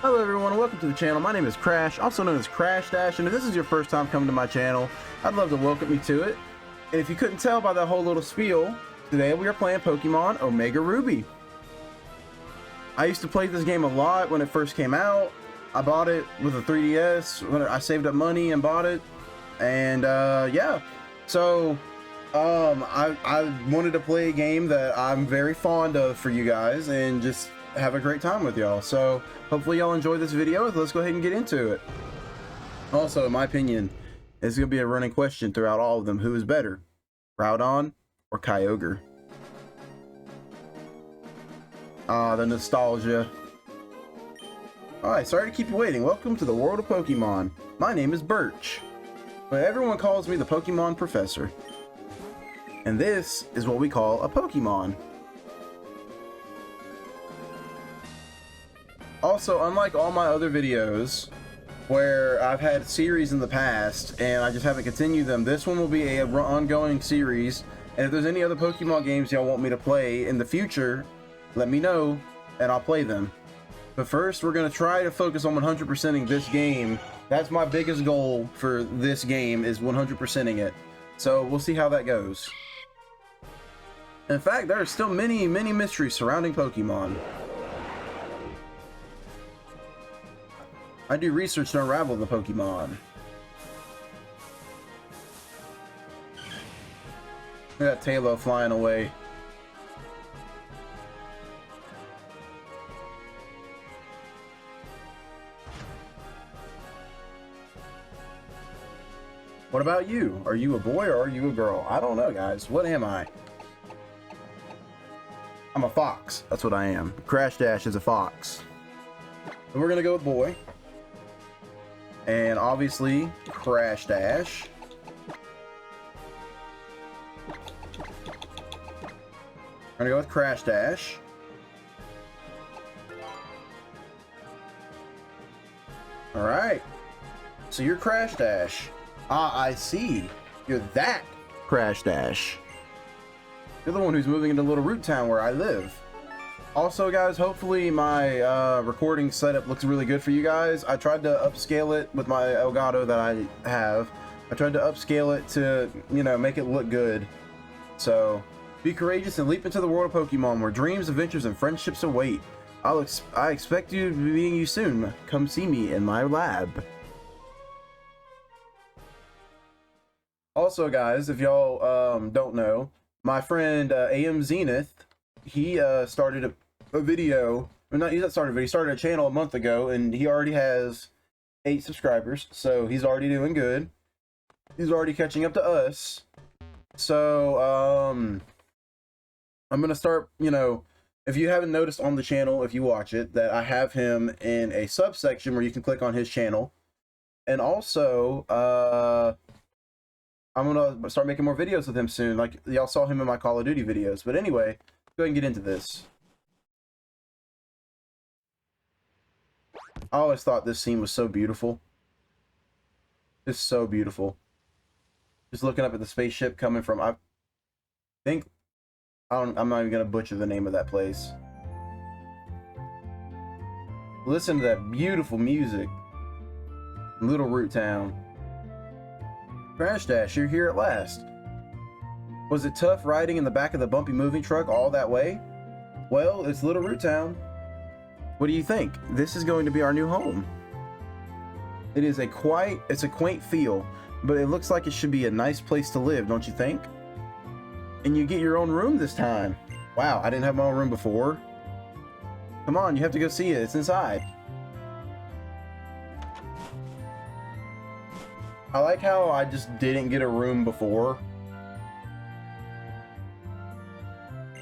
Hello everyone and welcome to the channel. My name is Crash, also known as Crash Dash, and if this is your first time coming to my channel, I'd love to welcome you to it. And if you couldn't tell by that whole little spiel, today we are playing Pokemon Omega Ruby. I used to play this game a lot when it first came out. I bought it with a 3DS when I saved up money and bought it, and yeah. So I wanted to play a game that I'm very fond of for you guys and just have a great time with y'all. So hopefully y'all enjoy this video. Let's go ahead and get into it. Also, in my opinion, it's gonna be a running question throughout all of them: who is better, Groudon or Kyogre? Ah, the nostalgia. Alright, sorry to keep you waiting. Welcome to the world of Pokemon. My name is Birch, but everyone calls me the Pokemon Professor. And this is what we call a Pokemon. Also, unlike all my other videos where I've had series in the past and I just haven't continued them, this one will be a ongoing series. And if there's any other Pokemon games y'all want me to play in the future, let me know and I'll play them. But first, we're going to try to focus on 100%ing this game. That's my biggest goal for this game, is 100%ing it. So we'll see how that goes. In fact, there are still many mysteries surrounding Pokemon. I do research to unravel the Pokemon. Look at that Tailo flying away. What about you? Are you a boy or are you a girl? I don't know, guys. What am I? I'm a fox. That's what I am. Crash Dash is a fox. So we're gonna go with boy. And obviously, Crash Dash. We're gonna go with Crash Dash. Alright. So you're Crash Dash. Ah, I see. You're that Crash Dash. You're the one who's moving into Little Root Town where I live. Also, guys, hopefully my recording setup looks really good for you guys. I tried to upscale it with my Elgato that I have. I tried to upscale it to, you know, make it look good. So, be courageous and leap into the world of Pokemon where dreams, adventures, and friendships await. I expect you to be meeting you soon. Come see me in my lab. Also, guys, if y'all don't know, my friend AM Zenith, he started a video, or not, he started a video, he started a channel a month ago, and he already has 8 subscribers, so he's already doing good. He's already catching up to us. So, I'm gonna start, you know, if you haven't noticed on the channel, if you watch it, that I have him in a subsection where you can click on his channel. And also, I'm gonna start making more videos with him soon. Like, y'all saw him in my Call of Duty videos. But anyway, go ahead and get into this. I always thought this scene was so beautiful. It's so beautiful. Just looking up at the spaceship coming from, I'm not even gonna butcher the name of that place. Listen to that beautiful music. Little Root Town. Crash Dash, you're here at last. Was it tough riding in the back of the bumpy moving truck all that way? Well, it's Little Root Town. What do you think? This is going to be our new home. It's a quaint feel, but it looks like it should be a nice place to live, don't you think? And you get your own room this time. Wow, I didn't have my own room before. Come on, you have to go see it. It's inside. I like how I just didn't get a room before.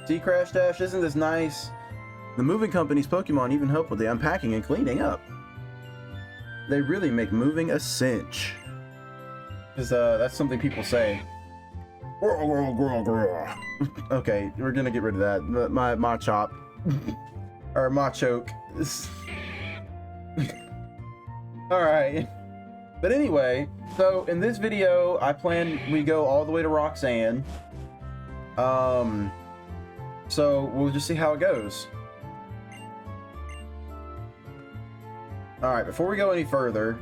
See, Crash Dash, isn't this nice? The moving company's Pokemon even help with the unpacking and cleaning up. They really make moving a cinch. Because that's something people say. Okay, we're gonna get rid of that. My Machop. Or Machoke. Alright. But anyway, so in this video, I plan we go all the way to Roxanne. So we'll just see how it goes. Alright, before we go any further,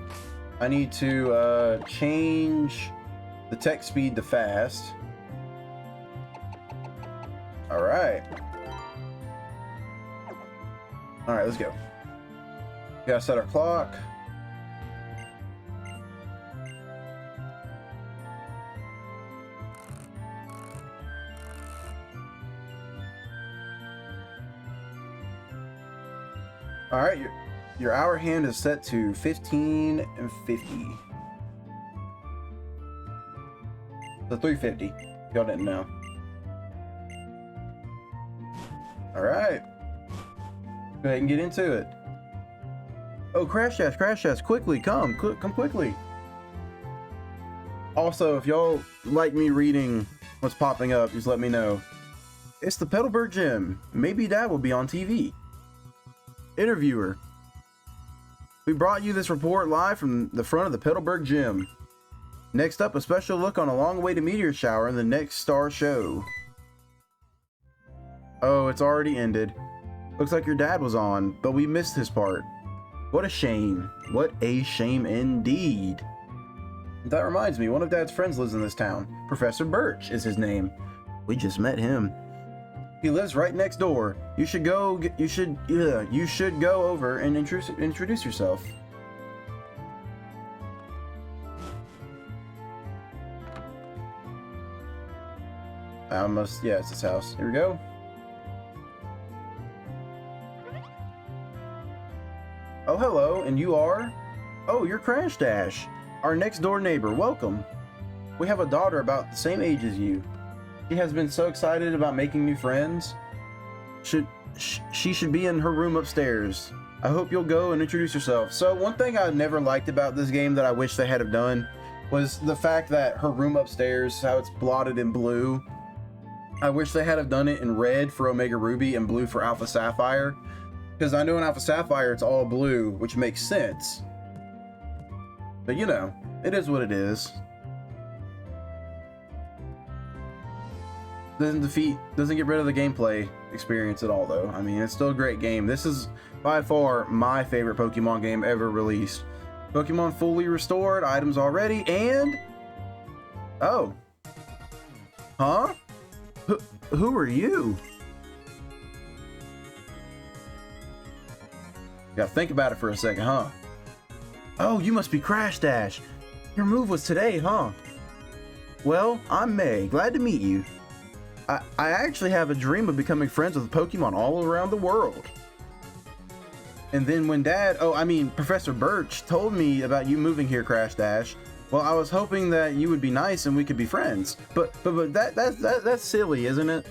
I need to change the text speed to fast. Alright. Alright, let's go. We gotta set our clock. Alright, your hour hand is set to 15 and 50. So 350. Y'all didn't know. Alright. Go ahead and get into it. Oh, Crash Dash, quickly, come quickly. Also, if y'all like me reading what's popping up, just let me know. It's the Petalburg gym. Maybe Dad will be on TV. Interviewer. We brought you this report live from the front of the Petalburg gym. Next up, a special look on a long-awaited meteor shower in the next star show. Oh, it's already ended. Looks like your dad was on, but we missed his part. What a shame. What a shame indeed. That reminds me, one of Dad's friends lives in this town. Professor Birch is his name. We just met him. He lives right next door. You should go over and introduce yourself. Yeah, it's his house. Here we go. Oh, hello, and you are? Oh, you're Crash Dash, our next door neighbor. Welcome. We have a daughter about the same age as you. She has been so excited about making new friends. She should be in her room upstairs. I hope you'll go and introduce yourself. So one thing I never liked about this game that I wish they had have done was the fact that her room upstairs, how it's blotted in blue. I wish they had have done it in red for Omega Ruby and blue for Alpha Sapphire. Because I know in Alpha Sapphire it's all blue, which makes sense. But you know, it is what it is. Doesn't get rid of the gameplay experience at all though. I mean, it's still a great game. This is by far my favorite Pokemon game ever released. Pokemon fully restored, items already, and... Oh. Huh? Who are you? You gotta think about it for a second, huh? Oh, you must be Crash Dash. Your move was today, huh? Well, I'm May. Glad to meet you. I actually have a dream of becoming friends with Pokemon all around the world. And then when Professor Birch told me about you moving here, Crash Dash, well, I was hoping that you would be nice and we could be friends. But that's silly, isn't it?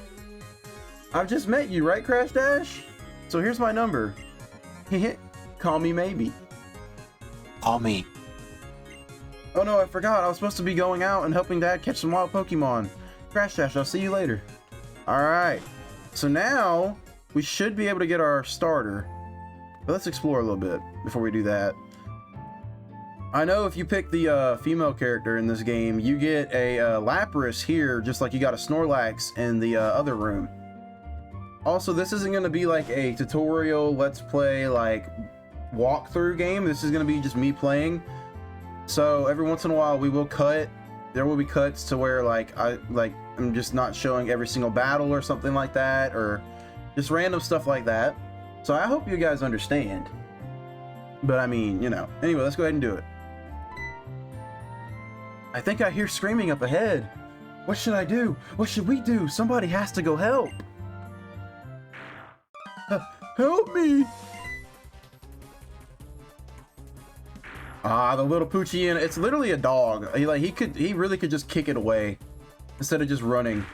I've just met you, right, Crash Dash? So here's my number. Call me maybe. Call me. Oh no, I forgot. I was supposed to be going out and helping Dad catch some wild Pokemon. Crash Dash, I'll see you later. Alright. So now, we should be able to get our starter. But let's explore a little bit before we do that. I know if you pick the female character in this game, you get a Lapras here, just like you got a Snorlax in the other room. Also, this isn't going to be like a tutorial, let's play, like, walkthrough game. This is going to be just me playing. So every once in a while we will cut. There will be cuts to where I'm just not showing every single battle or something like that, or just random stuff like that. So I hope you guys understand. But I mean, you know. Anyway, let's go ahead and do it. I think I hear screaming up ahead. What should I do? What should we do? Somebody has to go help. Help me! Ah, the little Poochyena. It's literally a dog. He really could just kick it away instead of just running,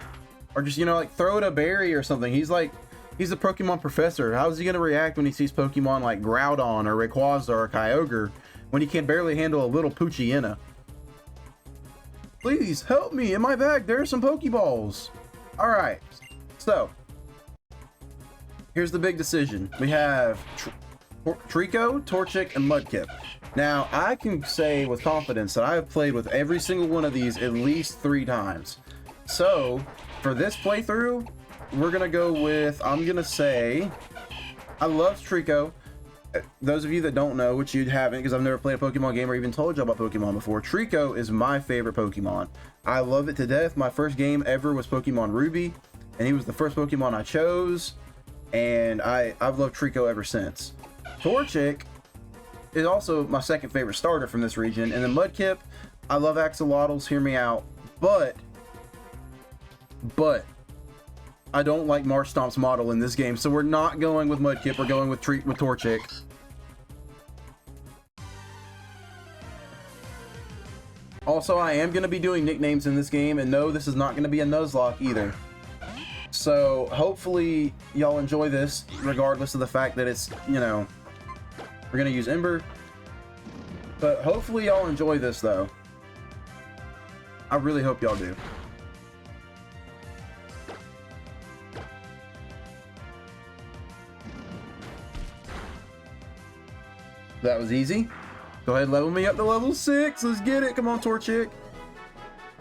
or just, you know, like throw it a berry or something. He's a Pokemon professor. How is he gonna react when he sees Pokemon like Groudon or Rayquaza or Kyogre when he can barely handle a little Poochyena? Please help me! In my bag there are some Pokeballs. All right, so here's the big decision. We have Trico, Torchic, and Mudkip. Now, I can say with confidence that I have played with every single one of these at least 3 times. So, for this playthrough, we're gonna go with, I'm gonna say, I love Trico. those of you that don't know, which you haven't because I've never played a Pokemon game or even told you about Pokemon before, Trico is my favorite Pokemon. I love it to death. My first game ever was Pokemon Ruby, and he was the first Pokemon I chose, and I've loved Trico ever since. Torchic is also my second favorite starter from this region, and then Mudkip, I love Axolotls, hear me out, but I don't like Marshstomp's model in this game, so we're not going with Mudkip, we're going with Torchic. Also, I am going to be doing nicknames in this game, and no, this is not going to be a Nuzlocke either. So, hopefully, y'all enjoy this, regardless of the fact that it's, you know, we're going to use Ember. But hopefully y'all enjoy this, though. I really hope y'all do. That was easy. Go ahead and level me up to level 6. Let's get it. Come on, Torchic.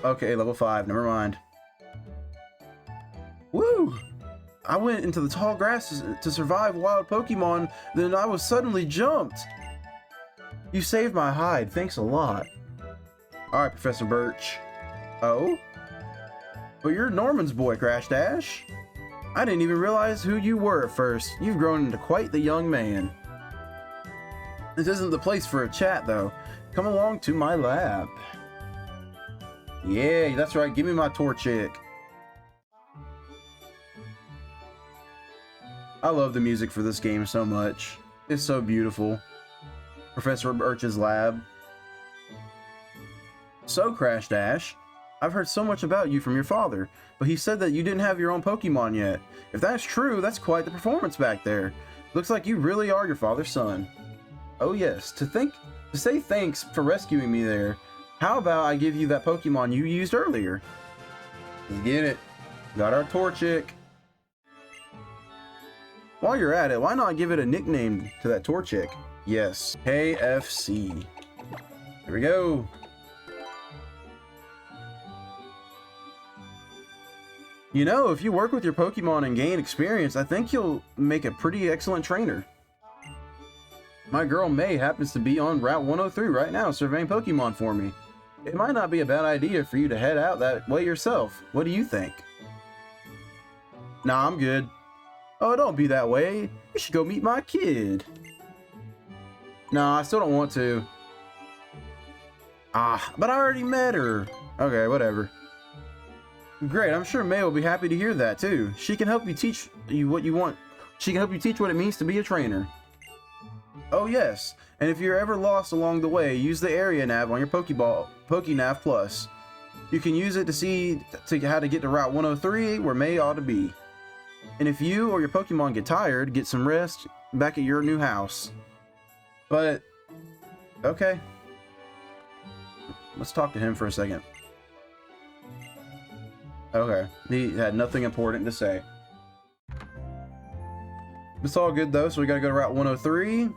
Okay, level 5. Never mind. Woo! I went into the tall grasses to survive wild Pokemon, then I was suddenly jumped. You saved my hide. Thanks a lot. Alright, Professor Birch. Oh? But you're Norman's boy, Crash Dash. I didn't even realize who you were at first. You've grown into quite the young man. This isn't the place for a chat, though. Come along to my lab. Yeah, that's right. Give me my Torchic. I love the music for this game so much. It's so beautiful. Professor Birch's lab. So, Crash Dash, I've heard so much about you from your father, but he said that you didn't have your own Pokemon yet. If that's true, that's quite the performance back there. Looks like you really are your father's son. Oh yes, to say thanks for rescuing me there, how about I give you that Pokemon you used earlier? Let's get it. Got our Torchic. While you're at it, why not give it a nickname to that Torchic? Yes, KFC. Here we go. You know, if you work with your Pokemon and gain experience, I think you'll make a pretty excellent trainer. My girl May happens to be on Route 103 right now surveying Pokemon for me. It might not be a bad idea for you to head out that way yourself. What do you think? Nah, I'm good. Oh, don't be that way. You should go meet my kid. Nah, I still don't want to. Ah, but I already met her. Okay, whatever. Great, I'm sure May will be happy to hear that too. She can help you teach you what you want. She can help you teach what it means to be a trainer. Oh yes, and if you're ever lost along the way, use the area nav on your PokeNav Plus. You can use it to see how to get to Route 103 where May ought to be. And if you or your Pokemon get tired, get some rest back at your new house. But, okay. Let's talk to him for a second. Okay, he had nothing important to say. It's all good though, so we gotta go to Route 103.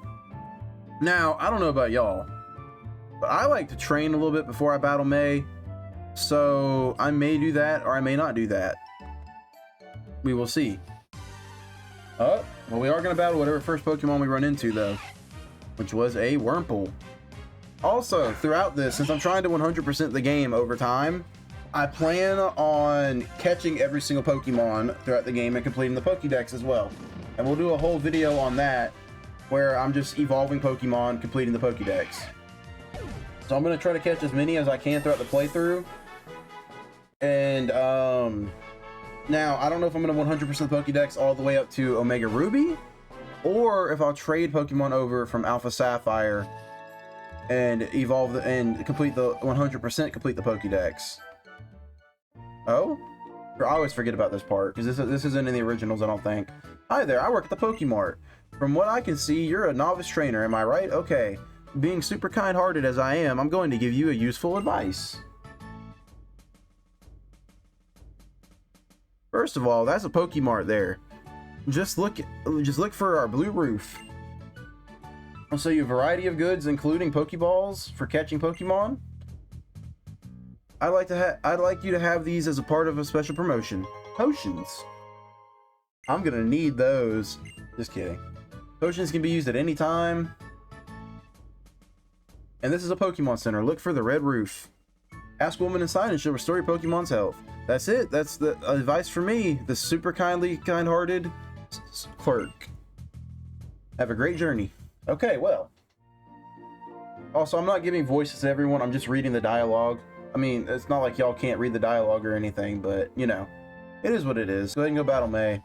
Now, I don't know about y'all, but I like to train a little bit before I battle May, so I may do that or I may not do that. We will see. Oh, well, we are going to battle whatever first Pokemon we run into though, which was a Wurmple. Also, throughout this, since I'm trying to 100% the game over time, I plan on catching every single Pokemon throughout the game and completing the Pokédex as well. And we'll do a whole video on that where I'm just evolving Pokemon, completing the Pokédex. So I'm going to try to catch as many as I can throughout the playthrough. And, now, I don't know if I'm going to 100% Pokédex all the way up to Omega Ruby, or if I'll trade Pokemon over from Alpha Sapphire and evolve and complete the 100% complete the Pokédex. Oh? I always forget about this part, because this isn't in the originals, I don't think. Hi there, I work at the Pokemart. From what I can see, you're a novice trainer, am I right? Okay. Being super kind-hearted as I am, I'm going to give you a useful advice. First of all, that's a Pokemart there. Just look for our blue roof. I'll show you a variety of goods, including Pokeballs for catching Pokemon. I'd like you to have these as a part of a special promotion. Potions. I'm gonna need those. Just kidding. Potions can be used at any time. And this is a Pokemon Center. Look for the red roof. Ask woman inside and she'll restore your Pokemon's health. That's it. That's the advice for me, the super kind-hearted clerk. Have a great journey. Okay, well. Also, I'm not giving voices to everyone. I'm just reading the dialogue. I mean, it's not like y'all can't read the dialogue or anything, but, you know, it is what it is. Go ahead and go battle May.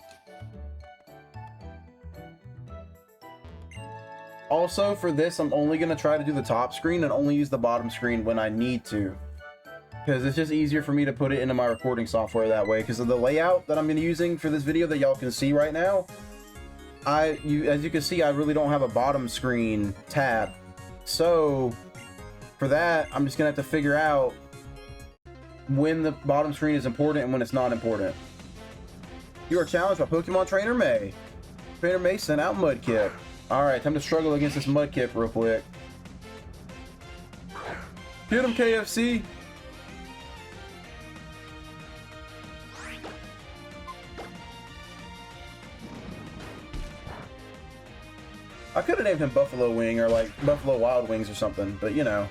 Also, for this, I'm only going to try to do the top screen and only use the bottom screen when I need to. Because it's just easier for me to put it into my recording software that way. Because of the layout that I'm going to be using for this video that y'all can see right now, as you can see, I really don't have a bottom screen tab. So, for that, I'm just going to have to figure out when the bottom screen is important and when it's not important. You are challenged by Pokemon Trainer May. Trainer May sent out Mudkip. Alright, time to struggle against this Mudkip real quick. Get him, KFC! I could have named him Buffalo Wing or like Buffalo Wild Wings or something, but you know.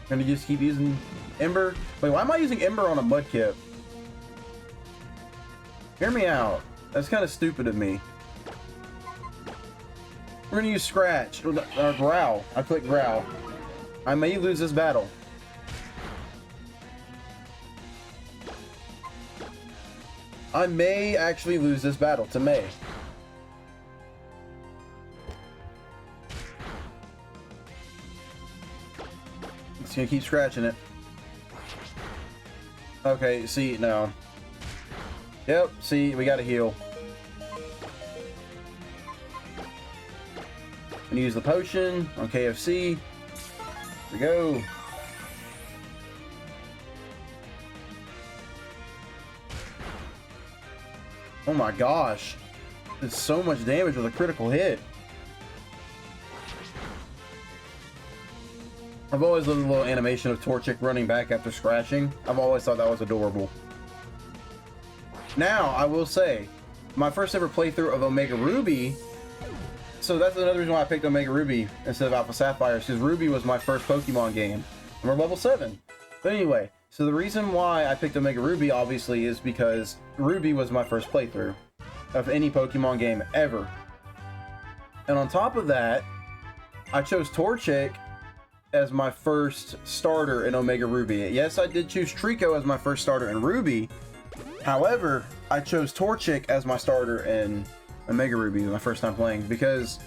Gonna just keep using Ember. Wait, why am I using Ember on a Mudkip? Hear me out. That's kind of stupid of me. We're gonna use Scratch or Growl. I click Growl. I may lose this battle. I may actually lose this battle to May. It's gonna keep scratching it. Okay, see, no. Yep, see, we gotta heal. Gonna use the potion on KFC. Here we go. Oh my gosh. It's so much damage with a critical hit. I've always loved the little animation of Torchic running back after scratching. I've always thought that was adorable. Now, I will say, my first ever playthrough of Omega Ruby, so that's another reason why I picked Omega Ruby instead of Alpha Sapphire, because Ruby was my first Pokemon game. And we're level 7. But anyway, so the reason why I picked Omega Ruby, obviously, is because Ruby was my first playthrough of any Pokemon game ever. And on top of that, I chose Torchic as my first starter in Omega Ruby. Yes, I did choose Trico as my first starter in Ruby. However, I chose Torchic as my starter in Omega Ruby my first time playing because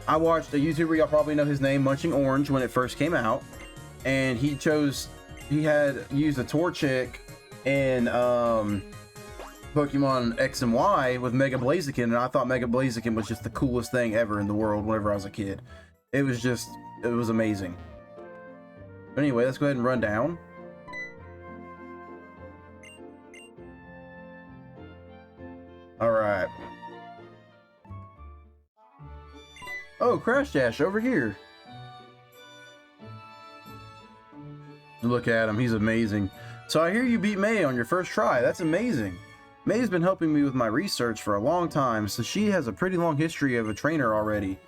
I watched a YouTuber, y'all probably know his name, Munching Orange, when it first came out, and he had used a Torchic in Pokemon X and Y with Mega Blaziken, and I thought Mega Blaziken was just the coolest thing ever in the world whenever I was a kid. It was amazing. But anyway, let's go ahead and run down. Alright. Oh, Crash Dash over here. Look at him, he's amazing. So I hear you beat May on your first try. That's amazing. May's been helping me with my research for a long time, so she has a pretty long history of a trainer already.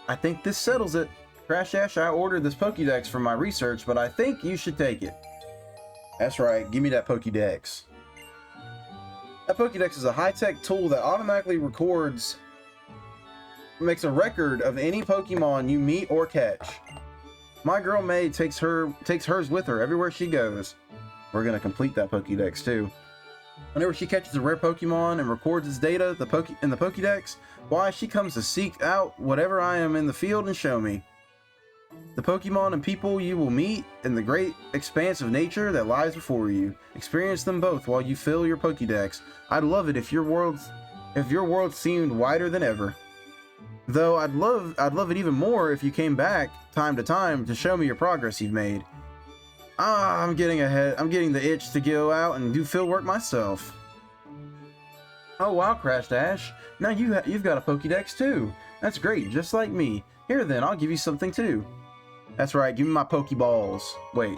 I think this settles it. Crash Dash, I ordered this Pokédex for my research, but I think you should take it. That's right, give me that Pokédex. That Pokédex is a high-tech tool that automatically makes a record of any Pokemon you meet or catch. My girl May takes hers with her everywhere she goes. We're gonna complete that Pokédex too. Whenever she catches a rare Pokemon and records its data in the Pokédex, why, she comes to seek out whatever I am in the field and show me. The Pokemon and people you will meet in the great expanse of nature that lies before you. Experience them both while you fill your Pokédex. I'd love it if your world seemed wider than ever. Though I'd love it even more if you came back time to time to show me your progress you've made. I'm getting ahead. I'm getting the itch to go out and do field work myself. Oh wow, Crash Dash. Now you've got a Pokédex too. That's great, just like me. Here then, I'll give you something too. That's right, give me my Pokeballs. Wait.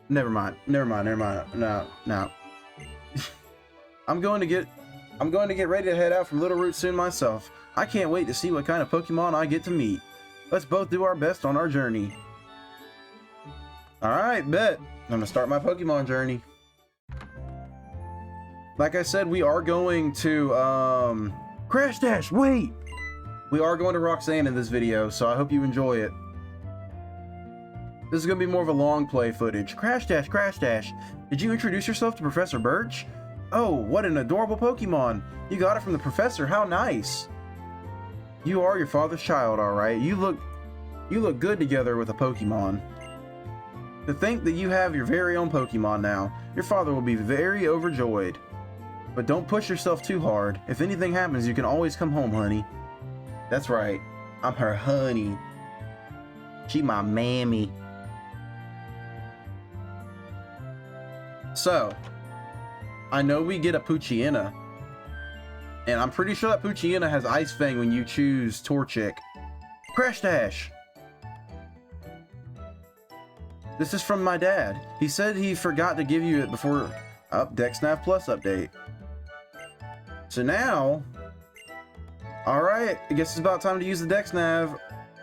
Never mind. No. I'm going to get ready to head out from Little Root soon myself. I can't wait to see what kind of Pokemon I get to meet. Let's both do our best on our journey. Alright, bet. I'm gonna start my Pokemon journey. Like I said, we are going to, Crash Dash, wait! We are going to Roxanne in this video, so I hope you enjoy it. This is gonna be more of a long play footage. Crash Dash, did you introduce yourself to Professor Birch? Oh, what an adorable Pokemon! You got it from the professor, how nice! You are your father's child, alright. You look good together with a Pokemon. To think that you have your very own Pokemon now. Your father will be very overjoyed. But don't push yourself too hard. If anything happens, you can always come home, honey. That's right. I'm her honey. She my mammy. So, I know we get a Poochyena. And I'm pretty sure that Poochyena has Ice Fang when you choose Torchic. Crash Dash! This is from my dad. He said he forgot to give you it before DexNav Plus update. So now, alright, I guess it's about time to use the DexNav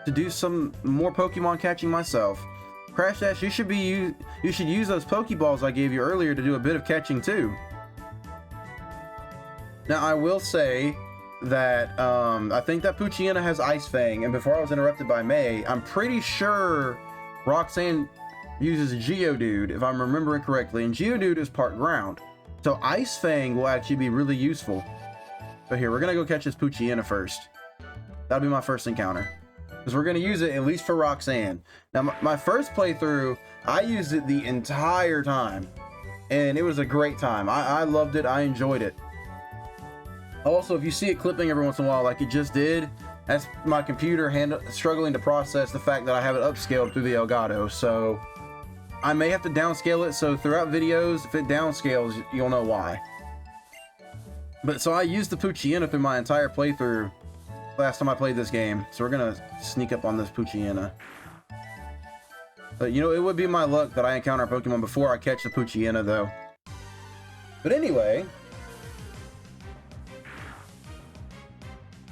to do some more Pokemon catching myself. Crash Dash, you should use those Pokeballs I gave you earlier to do a bit of catching too. Now I will say that I think that Poochyena has Ice Fang, and before I was interrupted by May, I'm pretty sure Roxanne uses Geodude, if I'm remembering correctly, and Geodude is part ground. So Ice Fang will actually be really useful. But here, we're gonna go catch this Poochyena first. That'll be my first encounter. Because we're gonna use it at least for Roxanne. Now, my first playthrough, I used it the entire time. And it was a great time. I loved it, I enjoyed it. Also, if you see it clipping every once in a while like it just did, that's my computer struggling to process the fact that I have it upscaled through the Elgato. So I may have to downscale it, so throughout videos, if it downscales, you'll know why. But so I used the Poochyena through my entire playthrough last time I played this game. So we're gonna sneak up on this Poochyena. But you know, it would be my luck that I encounter a Pokemon before I catch the Poochyena though. But anyway,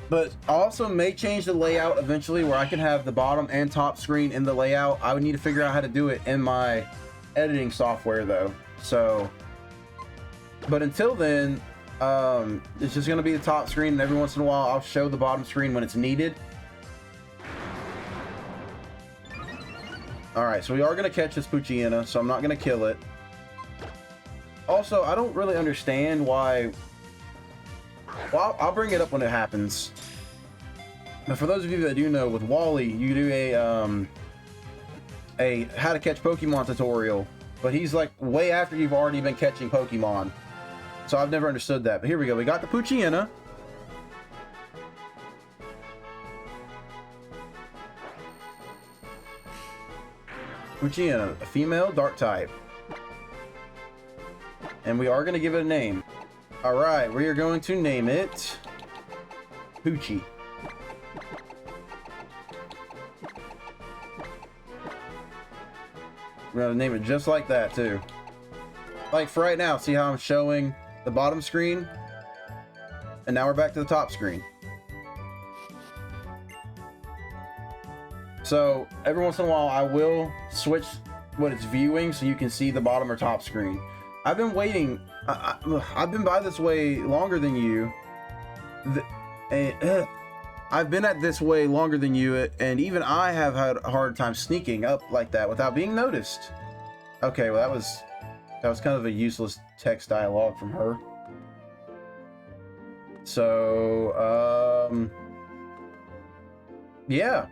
but I also may change the layout eventually where I can have the bottom and top screen in the layout. I would need to figure out how to do it in my editing software though. So, but until then, it's just going to be the top screen, and every once in a while I'll show the bottom screen when it's needed. Alright, so we are going to catch this Poochyena, so I'm not going to kill it. Also, I don't really understand why... Well, I'll bring it up when it happens. But for those of you that do know, with Wally, you do a how to catch Pokemon tutorial, but he's like way after you've already been catching Pokemon. So I've never understood that. But here we go. We got the Poochyena. Poochyena, a female, dark type. And we are going to give it a name. Alright, we are going to name it Poochie. We're going to name it just like that, too. Like for right now, see how I'm showing the bottom screen? And now we're back to the top screen. So, every once in a while, I will switch what it's viewing so you can see the bottom or top screen. I've been waiting... I've been by this way longer than you. I've been at this way longer than you, and even I have had a hard time sneaking up like that without being noticed. Okay, well that was kind of a useless text dialogue from her. So, yeah.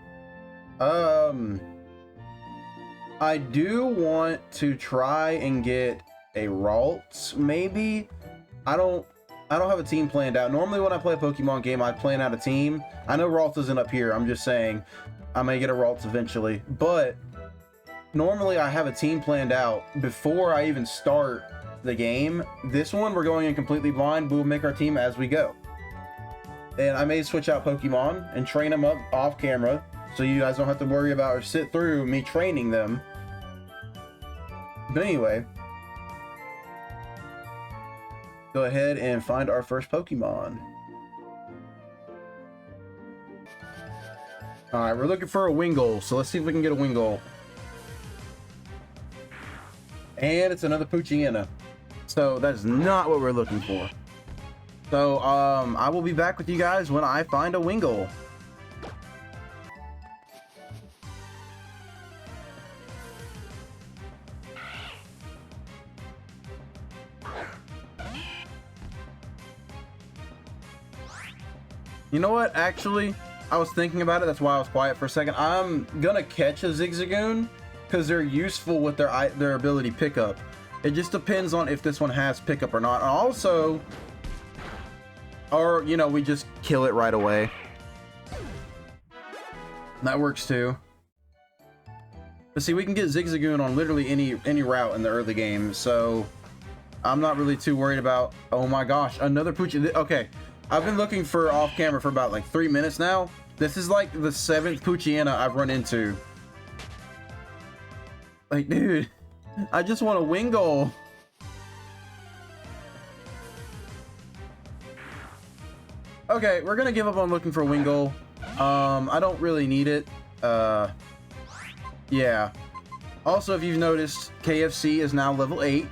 I do want to try and get a Ralts, maybe. I don't have a team planned out. Normally when I play a Pokemon game, I plan out a team. I know Ralts isn't up here. I'm just saying I may get a Ralts eventually. But normally I have a team planned out before I even start the game. This one, we're going in completely blind. We'll make our team as we go. And I may switch out Pokemon and train them up off camera, so you guys don't have to worry about or sit through me training them. But anyway, go ahead and find our first Pokemon. Alright, we're looking for a Wingull, so let's see if we can get a Wingull. And it's another Poochyena. So that's not what we're looking for. So, I will be back with you guys when I find a Wingull. You know what? Actually, I was thinking about it. That's why I was quiet for a second. I'm gonna catch a Zigzagoon because they're useful with their ability pickup. It just depends on if this one has pickup or not. And also, or, you know, we just kill it right away. That works too. But see, we can get Zigzagoon on literally any route in the early game, so I'm not really too worried about... Oh my gosh, another Poochyena. Okay, I've been looking for off-camera for about like 3 minutes now. This is like the 7th Poochyena I've run into. Like, dude, I just want a Wingull. Okay, we're gonna give up on looking for a Wingull. I don't really need it. Yeah. Also, if you've noticed, KFC is now level 8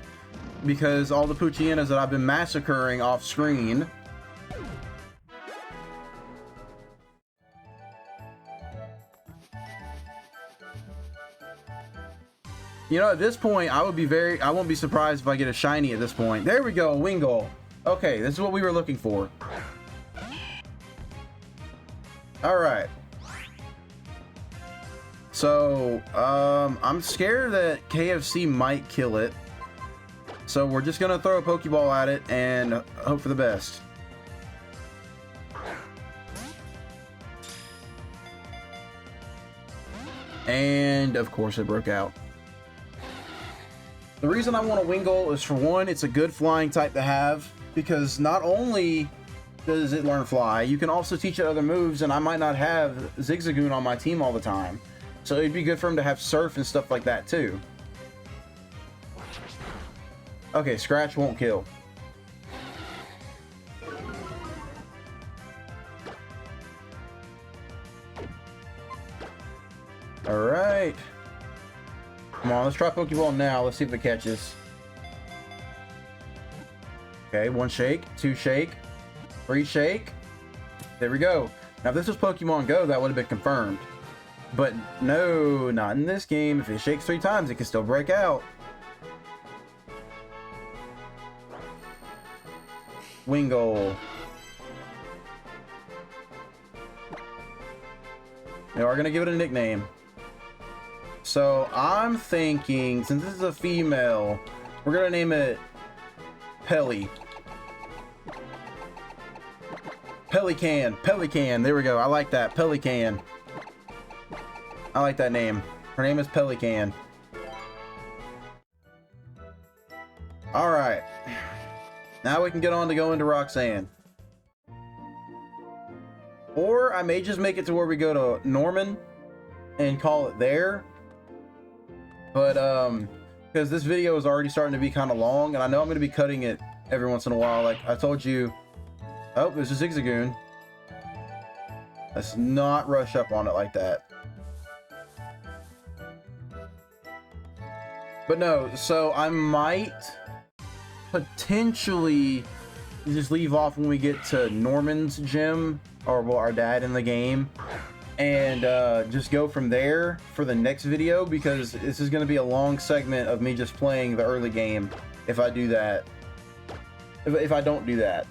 because all the Poochyenas that I've been massacring off screen. You know, at this point, I won't be surprised if I get a shiny at this point. There we go, a Wingull. Okay, this is what we were looking for. Alright. So, I'm scared that KFC might kill it. So we're just gonna throw a Pokeball at it and hope for the best. And, of course, it broke out. The reason I want a Wingull is, for one, it's a good flying type to have, because not only does it learn fly, you can also teach it other moves, and I might not have Zigzagoon on my team all the time. So it'd be good for him to have Surf and stuff like that too. Okay, Scratch won't kill. Alright. Come on, let's try Pokeball now. Let's see if it catches. Okay, 1 shake, 2 shake, 3 shake. There we go. Now, if this was Pokemon Go, that would have been confirmed. But no, not in this game. If it shakes 3 times, it can still break out. Wingull. They are going to give it a nickname. So I'm thinking, since this is a female, we're going to name it Pelly. Pelican. Pelican. There we go. I like that. Pelican. I like that name. Her name is Pelican. Alright. Now we can get on to go into Roxanne. Or I may just make it to where we go to Norman and call it there. But, because this video is already starting to be kind of long, and I know I'm going to be cutting it every once in a while. Like I told you. Oh, there's a Zigzagoon. Let's not rush up on it like that. But no, so I might potentially just leave off when we get to Norman's gym, or well, our dad in the game, and just go from there for the next video, because this is going to be a long segment of me just playing the early game if I do that. If I don't do that.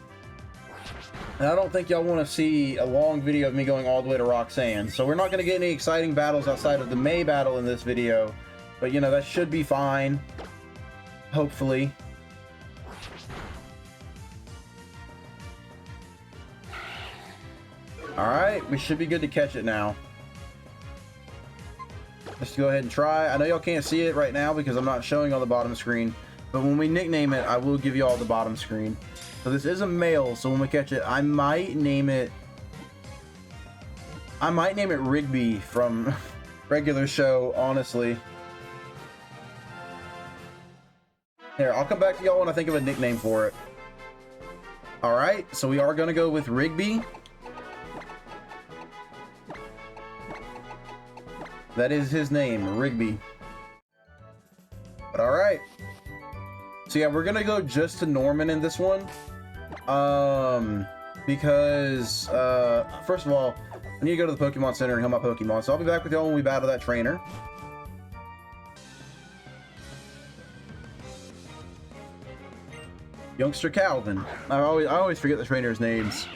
And I don't think y'all want to see a long video of me going all the way to Roxanne. So we're not going to get any exciting battles outside of the May battle in this video. But, you know, that should be fine. Hopefully. Alright, we should be good to catch it now. Let's go ahead and try. I know y'all can't see it right now because I'm not showing on the bottom screen. But when we nickname it, I will give you all the bottom screen. So this is a male, so when we catch it, I might name it Rigby from regular show, honestly. Here, I'll come back to y'all when I think of a nickname for it. All right, so we are gonna go with Rigby. That is his name, Rigby. But all right. So yeah, we're gonna go just to Norman in this one. Because first of all, I need to go to the Pokemon Center and heal my Pokemon. So I'll be back with y'all when we battle that trainer. Youngster Calvin. I always forget the trainer's names.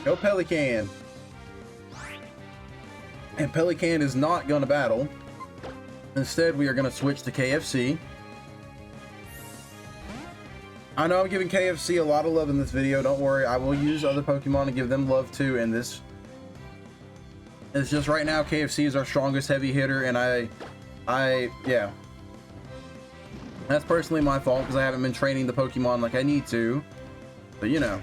Go Pelican. And Pelican is not going to battle. Instead, we are going to switch to KFC. I know I'm giving KFC a lot of love in this video. Don't worry, I will use other Pokemon to give them love too in this. It's just right now, KFC is our strongest heavy hitter, and yeah. That's personally my fault because I haven't been training the Pokemon like I need to. But you know.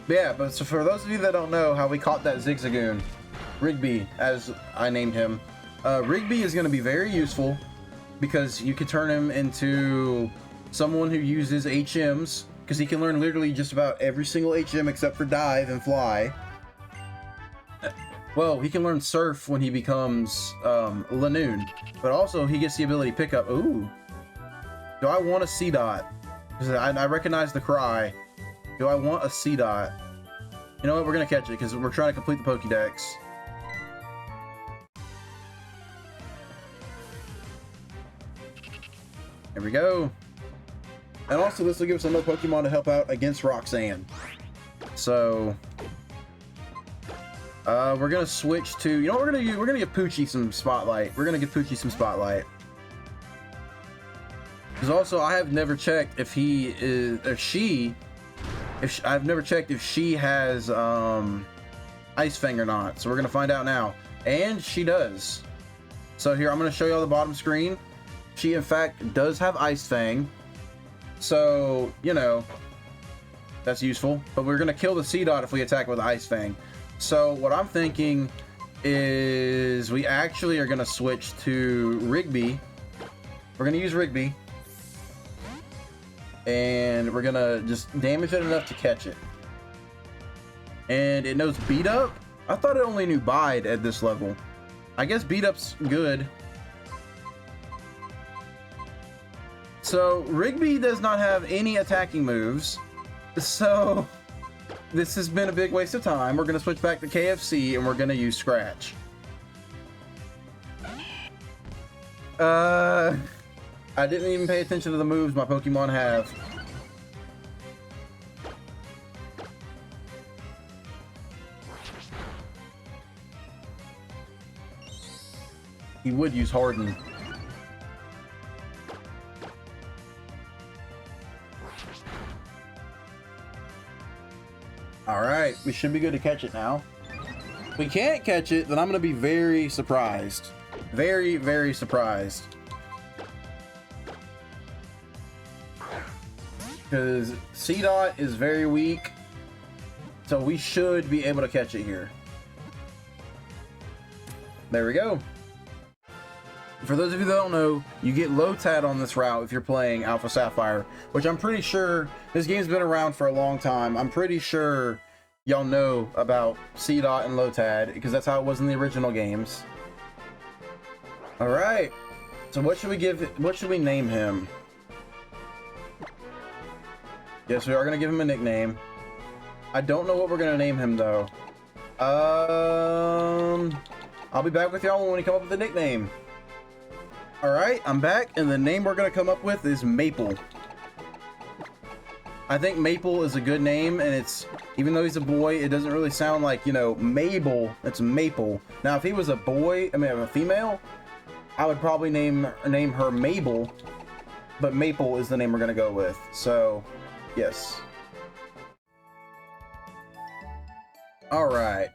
But yeah, but so for those of you that don't know how we caught that Zigzagoon, Rigby, as I named him, Rigby is going to be very useful because you can turn him into someone who uses HMs, because he can learn literally just about every single HM except for Dive and Fly. Well, he can learn Surf when he becomes Lanoon, but also he gets the ability to pick up. Ooh, do I want a C-Dot? Because I recognize the cry. Do I want a C-Dot? You know what? We're gonna catch it because we're trying to complete the Pokédex. There we go. And also, this will give us another Pokemon to help out against Roxanne. So, we're gonna switch to. You know what we're gonna do? We're gonna give Poochie some spotlight. We're gonna give Poochie some spotlight. Because also, I have never checked if he is, if she. I've never checked if she has Ice Fang or not, so we're gonna find out now. And she does. So here, I'm gonna show you all the bottom screen. She in fact does have Ice Fang, so you know that's useful. But we're gonna kill the C-Dot if we attack with Ice Fang. So what I'm thinking is we actually are gonna switch to Rigby. We're gonna use Rigby. And we're gonna just damage it enough to catch it. And it knows Beat Up? I thought it only knew Bide at this level. I guess Beat Up's good. So Rigby does not have any attacking moves. So this has been a big waste of time. We're gonna switch back to KFC and we're gonna use Scratch. I didn't even pay attention to the moves my Pokemon have. He would use Harden. Alright, we should be good to catch it now. If we can't catch it, then I'm going to be very surprised. Very, very surprised. Because C-Dot is very weak, so we should be able to catch it here. There we go. For those of you that don't know, you get Lotad on this route if you're playing Alpha Sapphire, which I'm pretty sure, this game's been around for a long time. I'm pretty sure y'all know about C-Dot and Lotad, because that's how it was in the original games. Alright, so what should we name him? Yes, we are going to give him a nickname. I don't know what we're going to name him, though. I'll be back with y'all when we come up with a nickname. Alright, I'm back, and the name we're going to come up with is Maple. I think Maple is a good name, and it's, even though he's a boy, it doesn't really sound like, you know, Mabel. It's Maple. Now, if he was a boy, I mean, a female, I would probably name her Mabel, but Maple is the name we're going to go with. So, yes. Alright.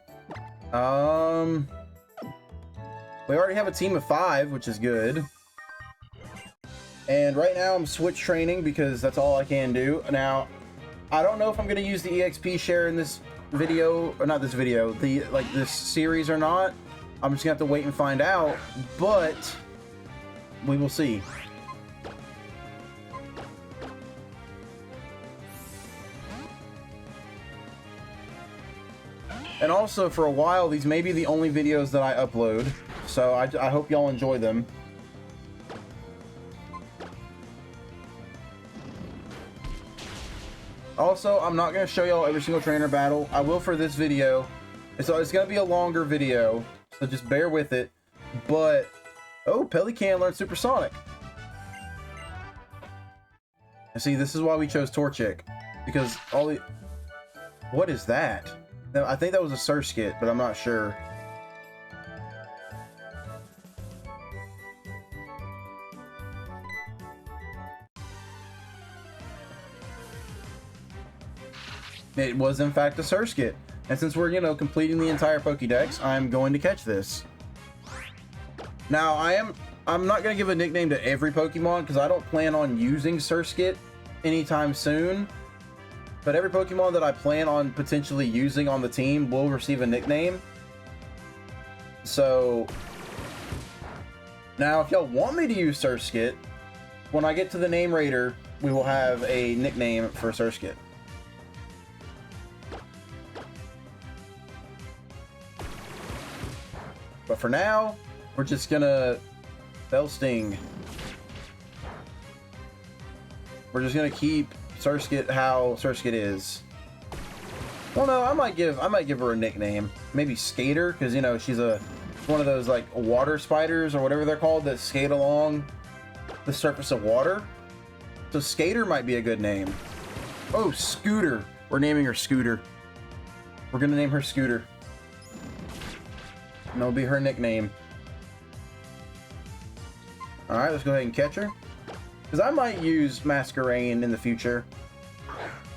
We already have a team of 5, which is good. And right now I'm switch training because that's all I can do. Now, I don't know if I'm going to use the EXP share in this video, or not this video, this series or not. I'm just going to have to wait and find out. But we will see. And also, for a while, these may be the only videos that I upload, so I hope y'all enjoy them. Also, I'm not going to show y'all every single trainer battle. I will for this video. So it's going to be a longer video, so just bear with it. But, oh, Pelican learned Supersonic. And see, this is why we chose Torchic. Because all the... What is that? No, I think that was a Surskit, but I'm not sure. It was in fact a Surskit. And since we're, you know, completing the entire Pokédex, I'm going to catch this. Now, I'm not going to give a nickname to every Pokemon because I don't plan on using Surskit anytime soon. But every Pokemon that I plan on potentially using on the team will receive a nickname. So, now if y'all want me to use Surskit, when I get to the name raider, we will have a nickname for Surskit. But for now, we're just gonna Bell Sting. We're just gonna keep Surskit how Surskit is. Well, no, I might give her a nickname. Maybe Skater, because, you know, she's one of those, like, water spiders or whatever they're called that skate along the surface of water. So Skater might be a good name. Oh, Scooter. We're naming her Scooter. We're gonna name her Scooter. And that'll be her nickname. Alright, let's go ahead and catch her. Because I might use Masquerain in the future.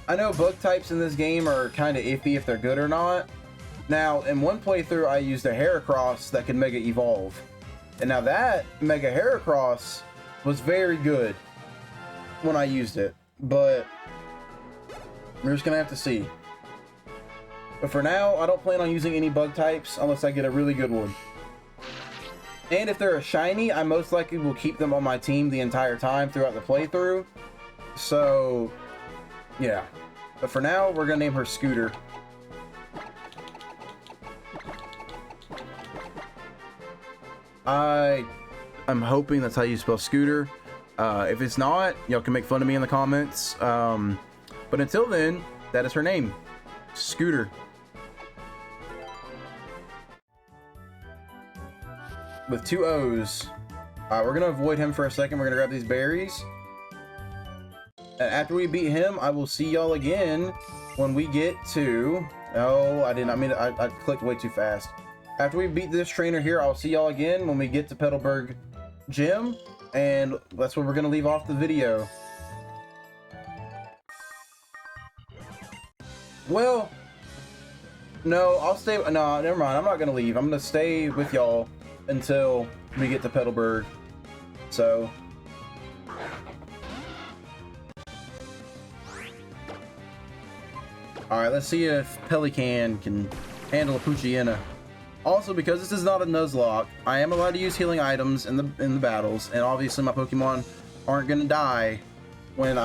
I know bug types in this game are kind of iffy if they're good or not. Now, in one playthrough, I used a Heracross that could Mega Evolve. And now that Mega Heracross was very good when I used it. But we're just going to have to see. But for now, I don't plan on using any bug types unless I get a really good one. And if they're a shiny, I most likely will keep them on my team the entire time throughout the playthrough. So, yeah. But for now, we're going to name her Scooter. I'm hoping that's how you spell Scooter. If it's not, y'all can make fun of me in the comments. But until then, that is her name. Scooter. With 2 O's. We're going to avoid him for a second. We're going to grab these berries. And after we beat him, I will see y'all again when we get to... Oh, I did not mean to... I clicked way too fast. After we beat this trainer here, I'll see y'all again when we get to Petalburg Gym. And that's where we're going to leave off the video. Well... No, I'll stay... No, never mind. I'm not going to leave. I'm going to stay with y'all until we get to Petalburg. So... Alright, let's see if Pelican can handle a Poochyena. Also, because this is not a Nuzlocke, I am allowed to use healing items in the battles, and obviously my Pokemon aren't gonna die when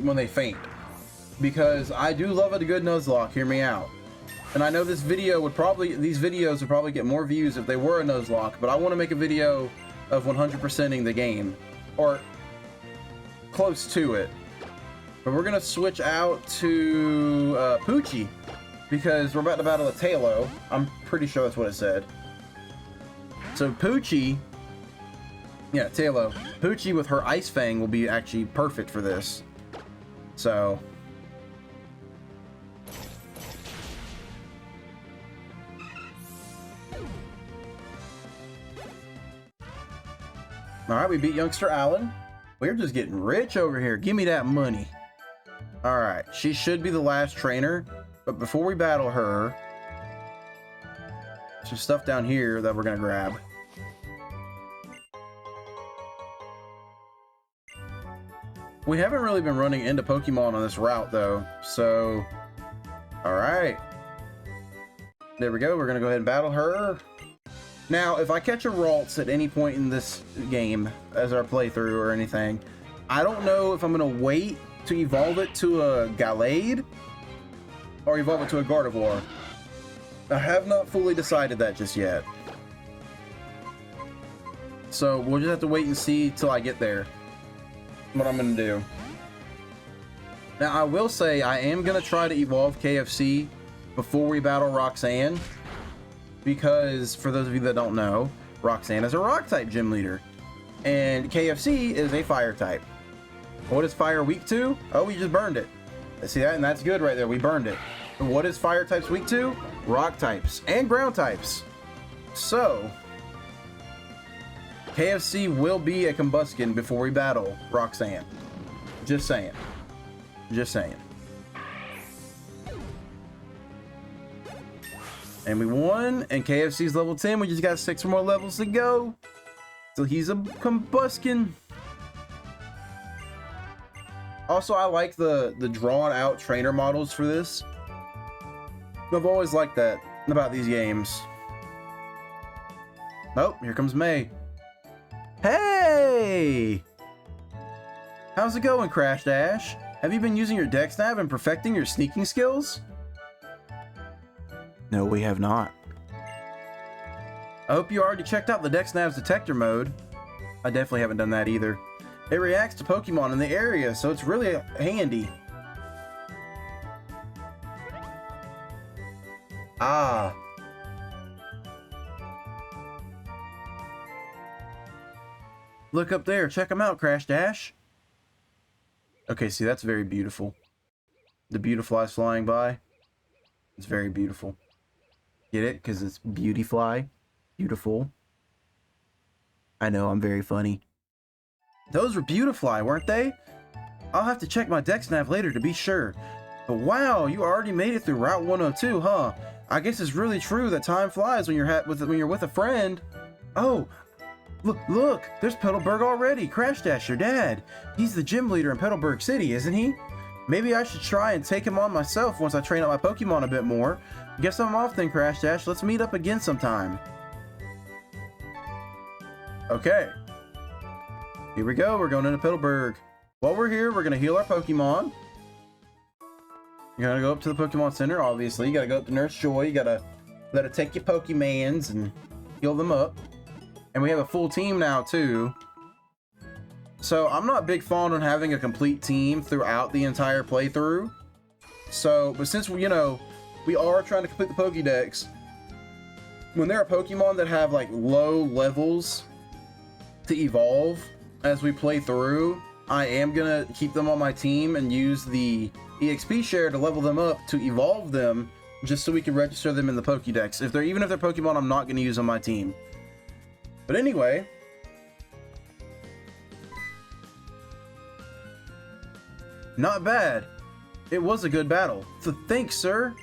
when they faint. Because I do love a good Nuzlocke, hear me out. And I know these videos would probably get more views if they were a Nuzlocke, but I want to make a video of 100%ing the game. Or close to it. But we're going to switch out to Poochie, because we're about to battle a Tailo. I'm pretty sure that's what it said. So Poochie, yeah, Tailo. Poochie with her Ice Fang will be actually perfect for this. So... Alright, we beat Youngster Allen. We're just getting rich over here. Give me that money. Alright, she should be the last trainer. But before we battle her, there's some stuff down here that we're going to grab. We haven't really been running into Pokemon on this route, though. So, alright. There we go. We're going to go ahead and battle her. Now, if I catch a Ralts at any point in this game as our playthrough or anything, I don't know if I'm going to wait to evolve it to a Gallade or evolve it to a Gardevoir. I have not fully decided that just yet. So we'll just have to wait and see till I get there what I'm going to do. Now, I will say I am going to try to evolve KFC before we battle Roxanne. Because, for those of you that don't know, Roxanne is a Rock-type gym leader. And KFC is a Fire-type. What is Fire weak to? Oh, we just burned it. See that? And that's good right there. We burned it. And what is Fire-types weak to? Rock-types and Ground-types. So, KFC will be a Combuskin before we battle Roxanne. Just saying. Just saying. And we won, and KFC's level 10. We just got 6 more levels to go. So he's a Combuskin. Also, I like the drawn out trainer models for this. I've always liked that about these games. Oh, here comes May. Hey! How's it going, Crash Dash? Have you been using your Dex Nav and perfecting your sneaking skills? No, we have not. I hope you already checked out the Dex Nav's detector mode. I definitely haven't done that either. It reacts to Pokemon in the area, so it's really handy. Ah. Look up there. Check them out, Crash Dash. Okay, see, that's very beautiful. The Beautifly's flying by. It's very beautiful. Get it? Because it's Beautyfly. Beautiful. I know, I'm very funny. Those were Beautifly, weren't they? I'll have to check my Dex Nav later to be sure. But wow, you already made it through Route 102, huh? I guess it's really true that time flies when you're with a friend. Oh, look, there's Petalburg already. Crash Dash, your dad. He's the gym leader in Petalburg City, isn't he? Maybe I should try and take him on myself once I train up my Pokemon a bit more. Guess I'm off then, Crash Dash. Let's meet up again sometime. Okay. Here we go. We're going into Petalburg. While we're here, we're going to heal our Pokemon. You're going to go up to the Pokemon Center, obviously. You got to go up to Nurse Joy. You got to let her take your Pokemans and heal them up. And we have a full team now, too. So, I'm not big fond on having a complete team throughout the entire playthrough. So, but since, we are trying to complete the Pokédex, when there are Pokemon that have, like, low levels to evolve as we play through, I am going to keep them on my team and use the EXP share to level them up to evolve them, just so we can register them in the Pokédex. Even if they're Pokemon I'm not going to use on my team. But anyway, not bad. It was a good battle. So thanks, sir.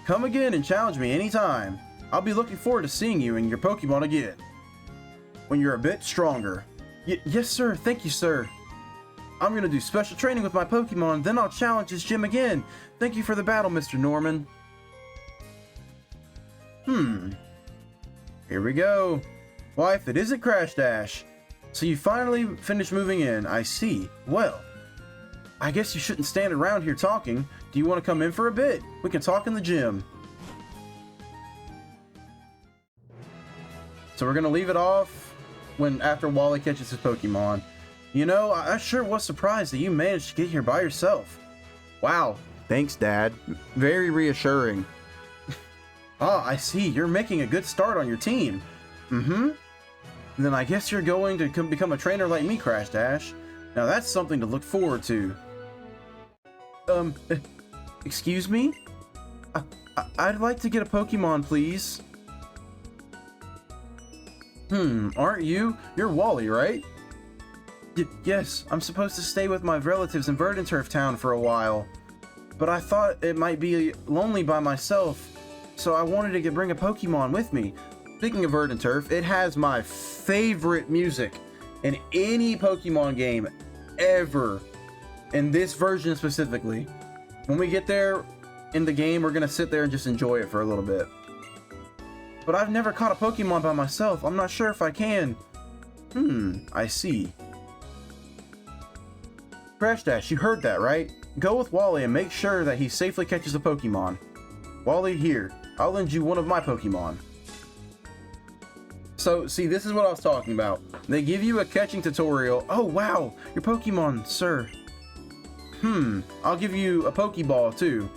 Come again and challenge me anytime. I'll be looking forward to seeing you and your Pokemon again. When you're a bit stronger. Yes, sir. Thank you, sir. I'm going to do special training with my Pokemon, then I'll challenge this gym again. Thank you for the battle, Mr. Norman. Here we go. Wife, it isn't Crash Dash. So you finally finished moving in, I see. Well, I guess you shouldn't stand around here talking. Do you want to come in for a bit? We can talk in the gym. So we're going to leave it off after Wally catches his Pokemon. You know, I sure was surprised that you managed to get here by yourself. Wow. Thanks, Dad. Very reassuring. Ah, I see. You're making a good start on your team. Then I guess you're going to become a trainer like me, Crash Dash. Now that's something to look forward to. Excuse me? I'd like to get a Pokemon, please. Aren't you? You're Wally, right? Yes, I'm supposed to stay with my relatives in Verdanturf Town for a while. But I thought it might be lonely by myself, so I wanted to bring a Pokemon with me. Speaking of Verdanturf, it has my favorite music in any Pokemon game ever. In this version specifically. When we get there in the game, we're going to sit there and just enjoy it for a little bit. but I've never caught a Pokemon by myself. I'm not sure if I can. I see. Crash Dash, you heard that, right? Go with Wally and make sure that he safely catches a Pokemon. Wally, here, I'll lend you one of my Pokemon. So, see, this is what I was talking about. They give you a catching tutorial. Oh, wow, your Pokemon, sir. I'll give you a Pokeball, too.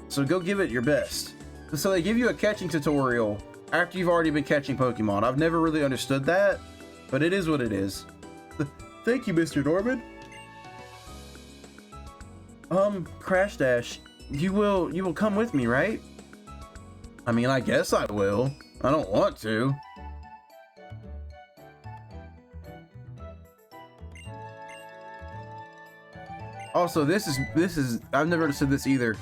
So go give it your best. So they give you a catching tutorial after you've already been catching Pokemon. I've never really understood that, but it is what it is. Thank you, Mr. Norman. Crash Dash, you will come with me, right? I mean, I guess I will. I don't want to. Also, this is I've never understood this either.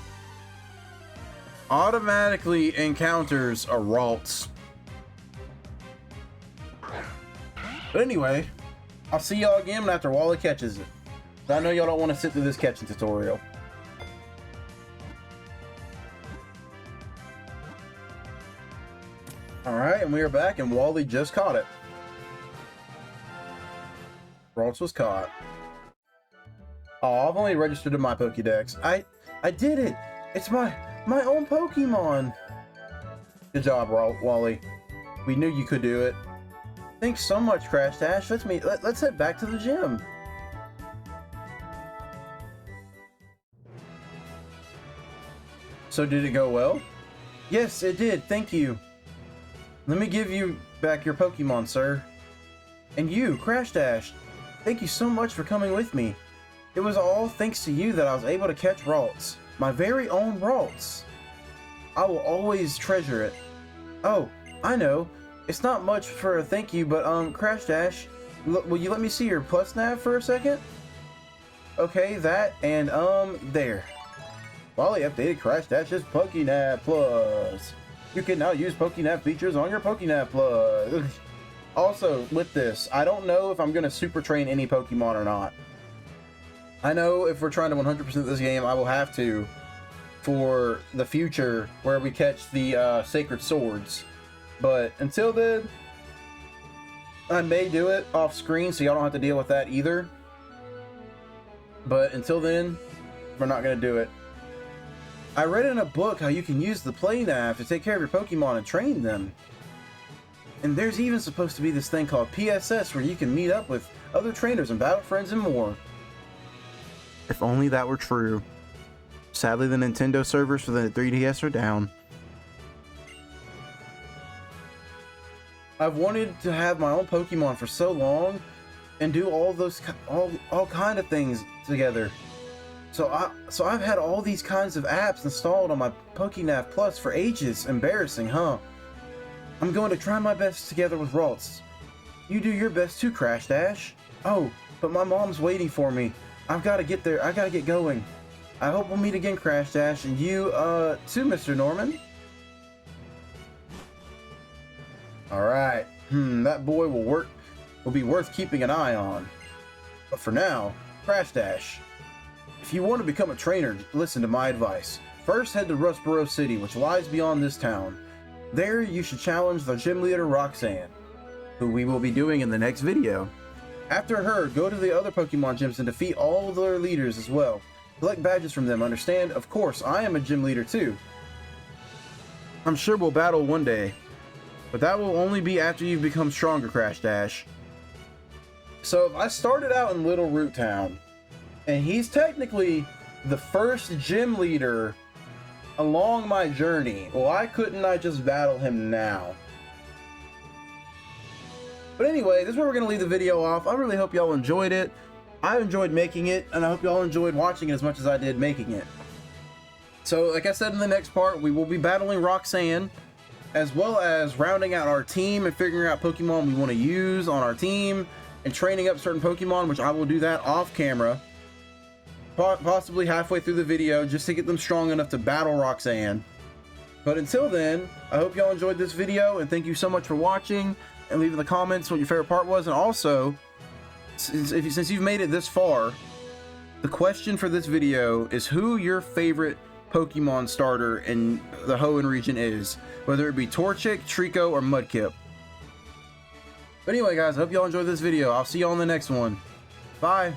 Automatically encounters a Ralts. But anyway, I'll see y'all again after Wally catches it. I know y'all don't want to sit through this catching tutorial. Alright, and we are back, and Wally just caught it. Ralts was caught. Oh, I've only registered in my Pokédex. I did it! It's my own Pokemon! Good job, Wally. We knew you could do it. Thanks so much, Crash Dash. Let's head back to the gym. So did it go well? Yes, it did. Thank you. Let me give you back your Pokemon, sir. And you, Crash Dash. Thank you so much for coming with me. It was all thanks to you that I was able to catch Ralts. My very own Ralts. I will always treasure it. Oh, I know. It's not much for a thank you, but Crash Dash, will you let me see your plus nav for a second? Okay, that, and there. Wally updated Crash Dash's PokéNav Plus. You can now use PokéNav features on your PokéNav Plus. Also, with this, I don't know if I'm going to super train any Pokemon or not. I know if we're trying to 100% this game, I will have to for the future where we catch the Sacred Swords. But until then, I may do it off screen so y'all don't have to deal with that either. But until then, we're not going to do it. I read in a book how you can use the Play Nav to take care of your Pokemon and train them. And there's even supposed to be this thing called PSS where you can meet up with other trainers and battle friends and more. If only that were true. Sadly, the Nintendo servers for the 3DS are down. I've wanted to have my own Pokemon for so long and do all kind of things together. So I've had all these kinds of apps installed on my PokéNav Plus for ages. Embarrassing, huh? I'm going to try my best together with Ralts. You do your best too, Crash Dash. Oh, but my mom's waiting for me. I've got to get there. I got to get going. I hope we'll meet again, Crash Dash, and you, too, Mr. Norman. Alright. That boy will be worth keeping an eye on. But for now, Crash Dash. If you want to become a trainer, listen to my advice. First, head to Rustboro City, which lies beyond this town. There, you should challenge the gym leader, Roxanne, who we will be doing in the next video. After her, go to the other Pokemon gyms and defeat all of their leaders as well. Collect badges from them, understand? Of course, I am a gym leader too. I'm sure we'll battle one day, but that will only be after you've become stronger, Crash Dash. So, I started out in Little Root Town, and he's technically the first gym leader along my journey. Why couldn't I just battle him now? But anyway, this is where we're going to leave the video off. I really hope y'all enjoyed it. I enjoyed making it, and I hope y'all enjoyed watching it as much as I did making it. So, like I said in the next part, we will be battling Roxanne, as well as rounding out our team and figuring out Pokemon we want to use on our team, and training up certain Pokemon, which I will do that off camera. Possibly halfway through the video, just to get them strong enough to battle Roxanne. But until then, I hope y'all enjoyed this video, and thank you so much for watching, and leave in the comments what your favorite part was. And also, since you've made it this far, the question for this video is who your favorite Pokemon starter in the Hoenn region is, whether it be Torchic, Trico, or Mudkip. But anyway guys, I hope y'all enjoyed this video. I'll see y'all in the next one. Bye.